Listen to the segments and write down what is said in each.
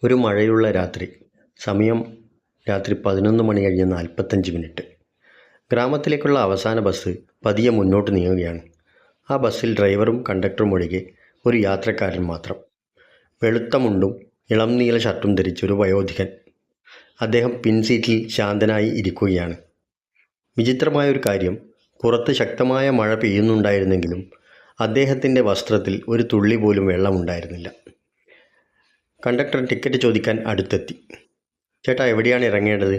ഒരു മഴയുള്ള രാത്രി. സമയം രാത്രി 11 മണി കഴിഞ്ഞ് 45 മിനിറ്റ്. ഗ്രാമത്തിലേക്കുള്ള അവസാന ബസ് പതിയെ മുന്നോട്ട് നീങ്ങുകയാണ്. ആ ബസ്സിൽ ഡ്രൈവറും കണ്ടക്ടറും ഒഴികെ ഒരു യാത്രക്കാരൻ മാത്രം. വെളുത്ത മുണ്ടും ഇളം നീല ഷർട്ടും ധരിച്ചൊരു വയോധികൻ. അദ്ദേഹം പിൻസീറ്റിൽ ശാന്തനായി ഇരിക്കുകയാണ്. വിചിത്രമായൊരു കാര്യം, പുറത്ത് ശക്തമായ മഴ പെയ്യുന്നുണ്ടായിരുന്നെങ്കിലും അദ്ദേഹത്തിൻ്റെ വസ്ത്രത്തിൽ ഒരു തുള്ളി പോലും വെള്ളമുണ്ടായിരുന്നില്ല. കണ്ടക്ടർ ടിക്കറ്റ് ചോദിക്കാൻ അടുത്തെത്തി. ചേട്ടാ, എവിടെയാണ് ഇറങ്ങേണ്ടത്?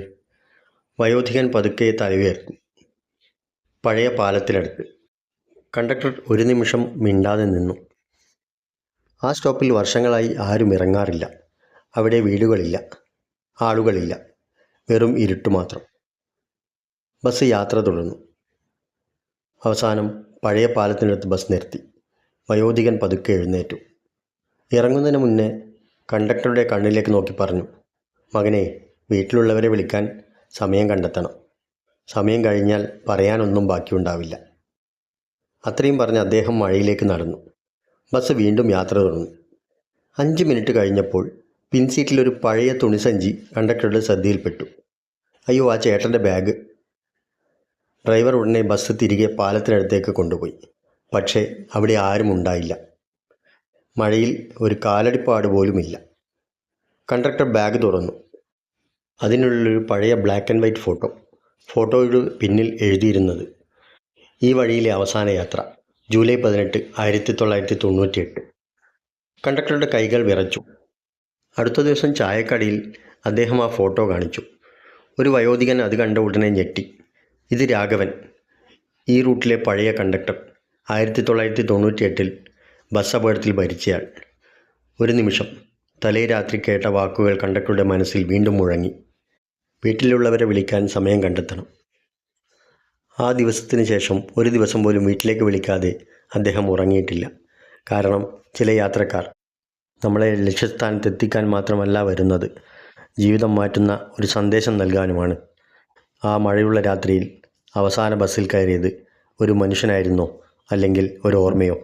വയോധികൻ പതുക്കെ തലയുയർത്തി. പഴയ പാലത്തിനടുത്ത്. കണ്ടക്ടർ ഒരു നിമിഷം മിണ്ടാതെ നിന്നു. ആ സ്റ്റോപ്പിൽ വർഷങ്ങളായി ആരും ഇറങ്ങാറില്ല. അവിടെ വീടുകളില്ല, ആളുകളില്ല, വെറും ഇരുട്ട് മാത്രം. ബസ് യാത്ര തുടർന്നു. അവസാനം പഴയ പാലത്തിനടുത്ത് ബസ് നിർത്തി. വയോധികൻ പതുക്കെ എഴുന്നേറ്റു. ഇറങ്ങുന്നതിന് മുന്നേ കണ്ടക്ടറുടെ കണ്ണിലേക്ക് നോക്കി പറഞ്ഞു, മകനെ, വീട്ടിലുള്ളവരെ വിളിക്കാൻ സമയം കണ്ടെത്തണം. സമയം കഴിഞ്ഞാൽ പറയാനൊന്നും ബാക്കിയുണ്ടാവില്ല. അത്രയും പറഞ്ഞ് അദ്ദേഹം മഴയിലേക്ക് നടന്നു. ബസ് വീണ്ടും യാത്ര തുടർന്നു. 5 മിനിറ്റ് കഴിഞ്ഞപ്പോൾ പിൻസീറ്റിലൊരു പഴയ തുണിസഞ്ചി കണ്ടക്ടറുടെ ശ്രദ്ധയിൽപ്പെട്ടു. അയ്യോ, ആ ചേട്ടൻ്റെ ബാഗ്. ഡ്രൈവർ ഉടനെ ബസ് തിരികെ പാലത്തിനടുത്തേക്ക് കൊണ്ടുപോയി. പക്ഷേ അവിടെ ആരും ഉണ്ടായില്ല. മഴയിൽ ഒരു കാലടിപ്പാട് പോലുമില്ല. കണ്ടക്ടർ ബാഗ് തുറന്നു. അതിനുള്ളിലൊരു പഴയ ബ്ലാക്ക് ആൻഡ് വൈറ്റ് ഫോട്ടോ. ഫോട്ടോയുടെ പിന്നിൽ എഴുതിയിരുന്നത്, ഈ വഴിയിലെ അവസാന യാത്ര, ജൂലൈ 18, 1998. കണ്ടക്ടറുടെ കൈകൾ വിറച്ചു. അടുത്ത ദിവസം ചായക്കടയിൽ അദ്ദേഹം ആ ഫോട്ടോ കാണിച്ചു. ഒരു വയോധികൻ അത് കണ്ട ഉടനെ ഞെട്ടി. ഇത് രാഘവൻ, ഈ റൂട്ടിലെ പഴയ കണ്ടക്ടർ, 1998 ബസ് അപകടത്തിൽ മരിച്ചയാൾ. ഒരു നിമിഷം തലേ രാത്രി കേട്ട വാക്കുകൾ കണ്ടക്ടറുടെ മനസ്സിൽ വീണ്ടും മുഴങ്ങി. വീട്ടിലുള്ളവരെ വിളിക്കാൻ സമയം കണ്ടെത്തണം. ആ ദിവസത്തിന് ശേഷം ഒരു ദിവസം പോലും വീട്ടിലേക്ക് വിളിക്കാതെ അദ്ദേഹം ഉറങ്ങിയിട്ടില്ല. കാരണം ചില യാത്രക്കാർ നമ്മളെ ലക്ഷ്യസ്ഥാനത്ത് എത്തിക്കാൻ മാത്രമല്ല വരുന്നത്, ജീവിതം മാറ്റുന്ന ഒരു സന്ദേശം നൽകാനുമാണ്. ആ മഴയുള്ള രാത്രിയിൽ അവസാന ബസ്സിൽ കയറിയത് ഒരു മനുഷ്യനായിരുന്നോ, അല്ലെങ്കിൽ ഒരു ഓർമ്മയോ?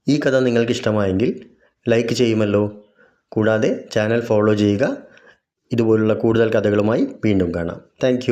ഈ കഥ നിങ്ങൾക്ക് ഇഷ്ടമായെങ്കിൽ ലൈക്ക് ചെയ്യുമല്ലോ. കൂടാതെ ചാനൽ ഫോളോ ചെയ്യുക. ഇതുപോലുള്ള കൂടുതൽ കഥകളുമായി വീണ്ടും കാണാം. താങ്ക്